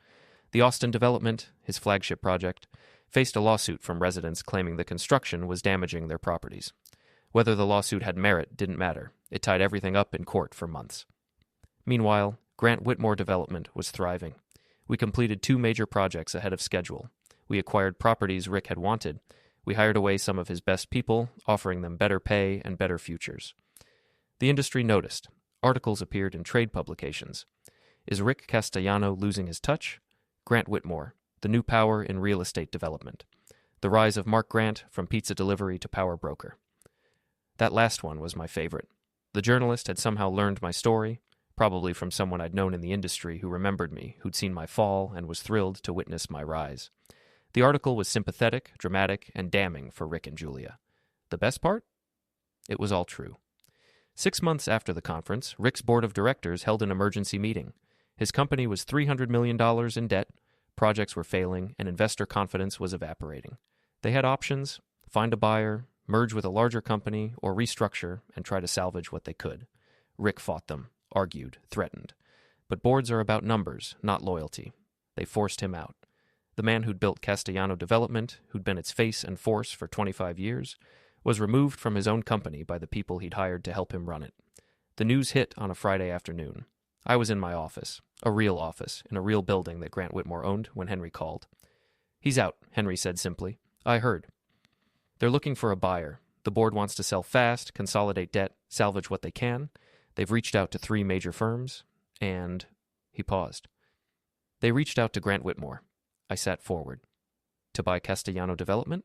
The Austin development, his flagship project, faced a lawsuit from residents claiming the construction was damaging their properties. Whether the lawsuit had merit didn't matter. It tied everything up in court for months. Meanwhile, Grant-Whitmore Development was thriving. We completed 2 major projects ahead of schedule. We acquired properties Rick had wanted. We hired away some of his best people, offering them better pay and better futures. The industry noticed. Articles appeared in trade publications. Is Rick Castellano losing his touch? Grant-Whitmore, the new power in real estate development. The rise of Mark Grant from pizza delivery to power broker. That last one was my favorite. The journalist had somehow learned my story, probably from someone I'd known in the industry who remembered me, who'd seen my fall and was thrilled to witness my rise. The article was sympathetic, dramatic, and damning for Rick and Julia. The best part? It was all true. 6 months after the conference, Rick's board of directors held an emergency meeting. His company was $300 million in debt, projects were failing, and investor confidence was evaporating. They had options: find a buyer, merge with a larger company, or restructure and try to salvage what they could. Rick fought them, argued, threatened. But boards are about numbers, not loyalty. They forced him out. The man who'd built Castellano Development, who'd been its face and force for 25 years, was removed from his own company by the people he'd hired to help him run it. The news hit on a Friday afternoon. I was in my office, a real office, in a real building that Grant-Whitmore owned when Henry called. He's out, Henry said simply. I heard. They're looking for a buyer. The board wants to sell fast, consolidate debt, salvage what they can. They've reached out to 3 major firms, and... He paused. They reached out to Grant-Whitmore. I sat forward. To buy Castellano Development?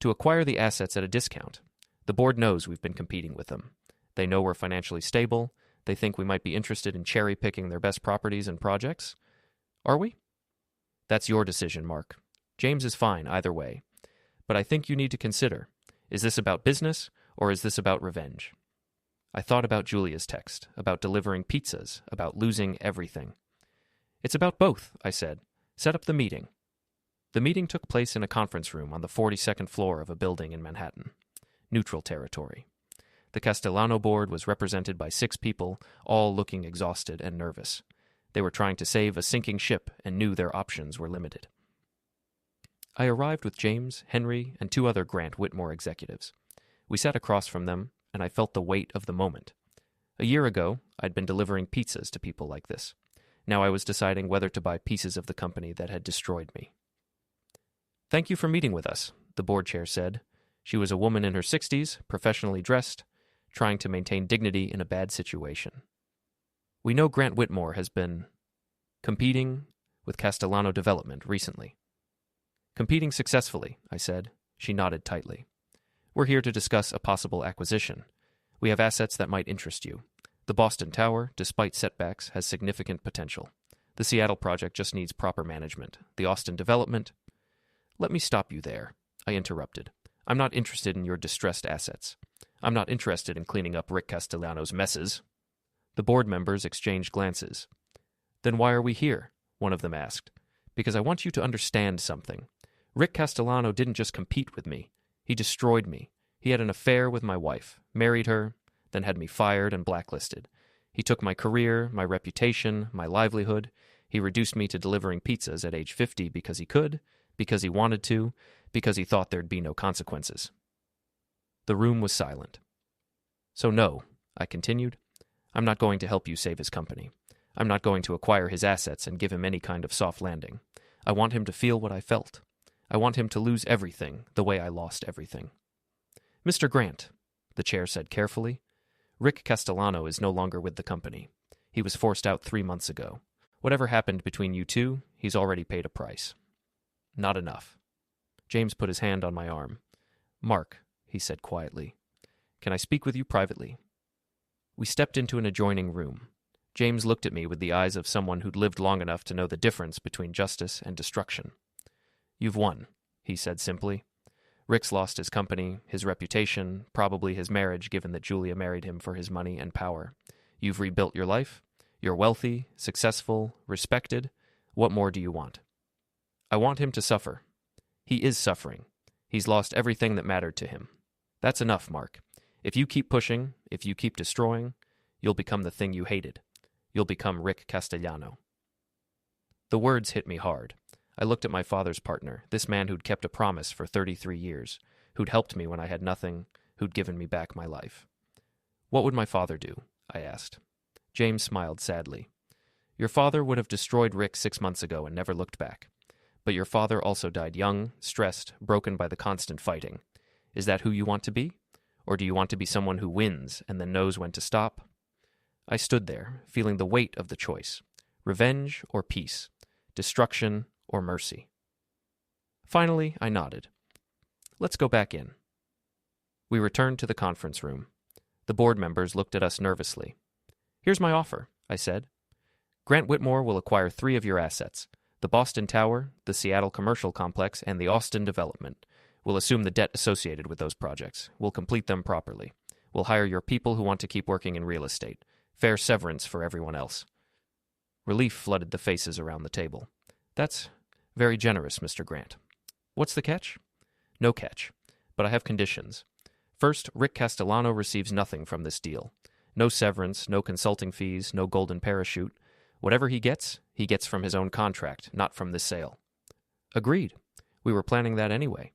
To acquire the assets at a discount. The board knows we've been competing with them. They know we're financially stable. They think we might be interested in cherry-picking their best properties and projects. Are we? That's your decision, Mark. James is fine either way. But I think you need to consider. Is this about business, or is this about revenge? I thought about Julia's text, about delivering pizzas, about losing everything. It's about both, I said. Set up the meeting. The meeting took place in a conference room on the 42nd floor of a building in Manhattan. Neutral territory. The Castellano board was represented by 6 people, all looking exhausted and nervous. They were trying to save a sinking ship and knew their options were limited. I arrived with James, Henry, and 2 other Grant-Whitmore executives. We sat across from them, and I felt the weight of the moment. A year ago, I'd been delivering pizzas to people like this. Now I was deciding whether to buy pieces of the company that had destroyed me. "Thank you for meeting with us," the board chair said. She was a woman in her 60s, professionally dressed, trying to maintain dignity in a bad situation. "We know Grant-Whitmore has been competing with Castellano Development recently." "Competing successfully," I said. She nodded tightly. "We're here to discuss a possible acquisition. We have assets that might interest you. The Boston Tower, despite setbacks, has significant potential. The Seattle project just needs proper management. The Austin development—" "Let me stop you there," I interrupted. "I'm not interested in your distressed assets. I'm not interested in cleaning up Rick Castellano's messes." The board members exchanged glances. "Then why are we here?" one of them asked. "Because I want you to understand something. Rick Castellano didn't just compete with me. He destroyed me. He had an affair with my wife, married her, then had me fired and blacklisted. He took my career, my reputation, my livelihood. He reduced me to delivering pizzas at age 50 because he could, because he wanted to, because he thought there'd be no consequences." The room was silent. "So no," I continued, "I'm not going to help you save his company. I'm not going to acquire his assets and give him any kind of soft landing. I want him to feel what I felt. I want him to lose everything the way I lost everything." "Mr. Grant," the chair said carefully, "Rick Castellano is no longer with the company. He was forced out 3 months ago. Whatever happened between you two, he's already paid a price." "Not enough." James put his hand on my arm. "Mark," he said quietly, "can I speak with you privately?" We stepped into an adjoining room. James looked at me with the eyes of someone who'd lived long enough to know the difference between justice and destruction. "You've won," he said simply. "Rick's lost his company, his reputation, probably his marriage given that Julia married him for his money and power. You've rebuilt your life. You're wealthy, successful, respected. What more do you want?" "I want him to suffer. He is suffering. He's lost everything that mattered to him. That's enough, Mark. If you keep pushing, if you keep destroying, you'll become the thing you hated. You'll become Rick Castellano." The words hit me hard. I looked at my father's partner, this man who'd kept a promise for 33 years, who'd helped me when I had nothing, who'd given me back my life. "What would my father do?" I asked. James smiled sadly. "Your father would have destroyed Rick 6 months ago and never looked back. But your father also died young, stressed, broken by the constant fighting. Is that who you want to be? Or do you want to be someone who wins and then knows when to stop?" I stood there, feeling the weight of the choice. Revenge or peace? Destruction or mercy? Finally, I nodded. "Let's go back in." We returned to the conference room. The board members looked at us nervously. "Here's my offer," I said. "Grant-Whitmore will acquire 3 of your assets: the Boston Tower, the Seattle Commercial Complex, and the Austin Development. We'll assume the debt associated with those projects. We'll complete them properly. We'll hire your people who want to keep working in real estate. Fair severance for everyone else." Relief flooded the faces around the table. "That's very generous, Mr. Grant. What's the catch?" "No catch, but I have conditions. First, Rick Castellano receives nothing from this deal. No severance, no consulting fees, no golden parachute. Whatever he gets from his own contract, not from this sale." "Agreed. We were planning that anyway."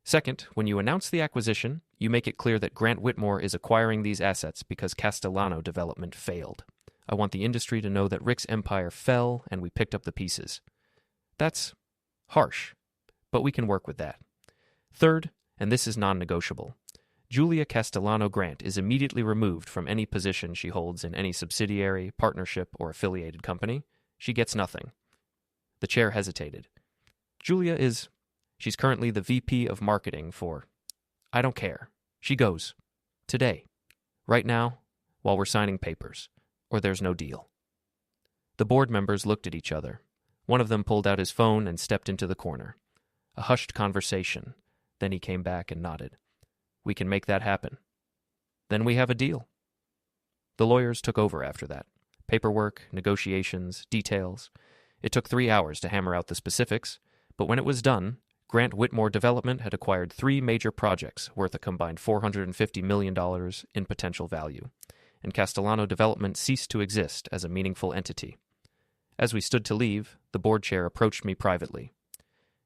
"Second, when you announce the acquisition, you make it clear that Grant-Whitmore is acquiring these assets because Castellano Development failed. I want the industry to know that Rick's empire fell and we picked up the pieces." "That's harsh, but we can work with that." "Third, and this is non-negotiable, Julia Castellano Grant is immediately removed from any position she holds in any subsidiary, partnership, or affiliated company. She gets nothing." The chair hesitated. She's currently the VP of marketing for—" "I don't care. She goes. Today. Right now, while we're signing papers. Or there's no deal." The board members looked at each other. One of them pulled out his phone and stepped into the corner. A hushed conversation. Then he came back and nodded. We can make that happen. Then we have a deal. The lawyers took over after that. Paperwork, negotiations, details. It took 3 hours to hammer out the specifics, but when it was done, Grant-Whitmore Development had acquired 3 major projects worth a combined $450 million in potential value, and Castellano Development ceased to exist as a meaningful entity. As we stood to leave, the board chair approached me privately.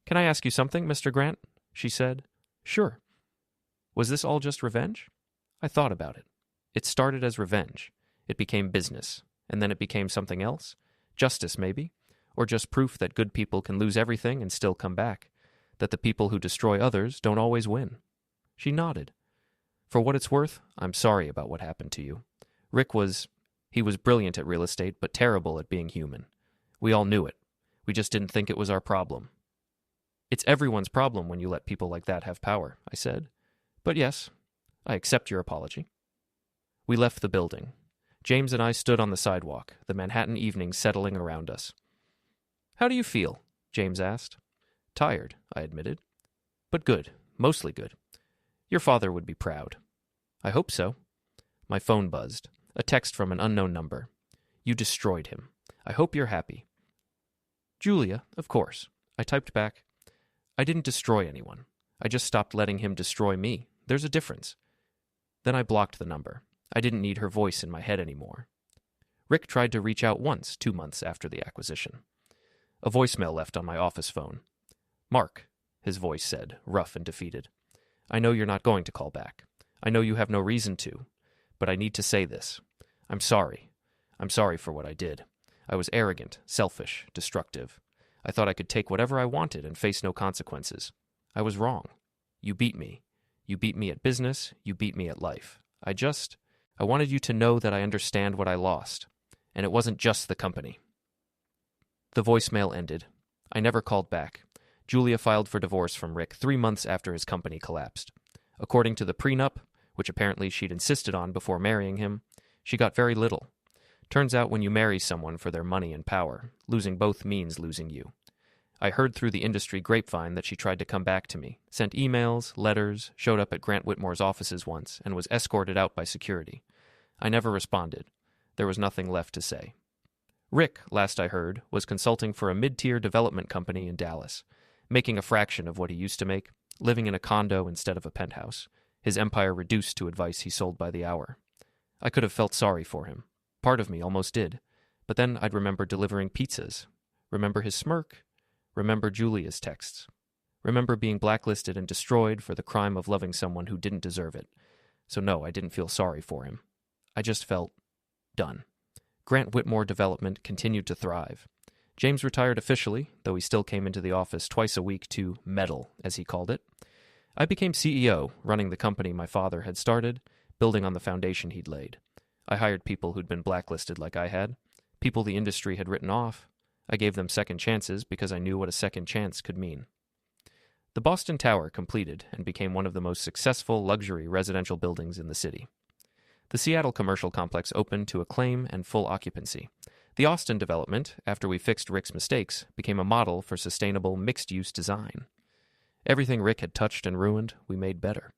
"Can I ask you something, Mr. Grant?" she said. "Sure." "Was this all just revenge?" I thought about it. It started as revenge. It became business. And then it became something else? Justice, maybe? Or just proof that good people can lose everything and still come back? That the people who destroy others don't always win? She nodded. "For what it's worth, I'm sorry about what happened to you. Rick was brilliant at real estate, but terrible at being human. We all knew it. We just didn't think it was our problem." "It's everyone's problem when you let people like that have power," I said. "But yes, I accept your apology." We left the building. James and I stood on the sidewalk, the Manhattan evening settling around us. "How do you feel?" James asked. "Tired," I admitted. "But good, mostly good. Your father would be proud." "I hope so." My phone buzzed. A text from an unknown number. "You destroyed him. I hope you're happy." "Julia, of course." I typed back. "I didn't destroy anyone. I just stopped letting him destroy me. There's a difference." Then I blocked the number. I didn't need her voice in my head anymore. Rick tried to reach out once, 2 months after the acquisition. A voicemail left on my office phone. "Mark," his voice said, rough and defeated. "I know you're not going to call back. I know you have no reason to. But I need to say this. I'm sorry. I'm sorry for what I did. I was arrogant, selfish, destructive. I thought I could take whatever I wanted and face no consequences. I was wrong. You beat me. You beat me at business. You beat me at life. I wanted you to know that I understand what I lost. And it wasn't just the company." The voicemail ended. I never called back. Julia filed for divorce from Rick 3 months after his company collapsed. According to the prenup, which apparently she'd insisted on before marrying him, she got very little. Turns out when you marry someone for their money and power, losing both means losing you. I heard through the industry grapevine that she tried to come back to me, sent emails, letters, showed up at Grant-Whitmore's offices once, and was escorted out by security. I never responded. There was nothing left to say. Rick, last I heard, was consulting for a mid-tier development company in Dallas, making a fraction of what he used to make, living in a condo instead of a penthouse, his empire reduced to advice he sold by the hour. I could have felt sorry for him. Part of me almost did. But then I'd remember delivering pizzas, remember his smirk, remember Julia's texts, remember being blacklisted and destroyed for the crime of loving someone who didn't deserve it. So no, I didn't feel sorry for him. I just felt done. Grant-Whitmore Development continued to thrive. James retired officially, though he still came into the office twice a week to meddle, as he called it. I became CEO, running the company my father had started, building on the foundation he'd laid. I hired people who'd been blacklisted like I had, people the industry had written off. I gave them second chances because I knew what a second chance could mean. The Boston Tower completed and became one of the most successful luxury residential buildings in the city. The Seattle commercial complex opened to acclaim and full occupancy. The Austin development, after we fixed Rick's mistakes, became a model for sustainable mixed-use design. Everything Rick had touched and ruined, we made better.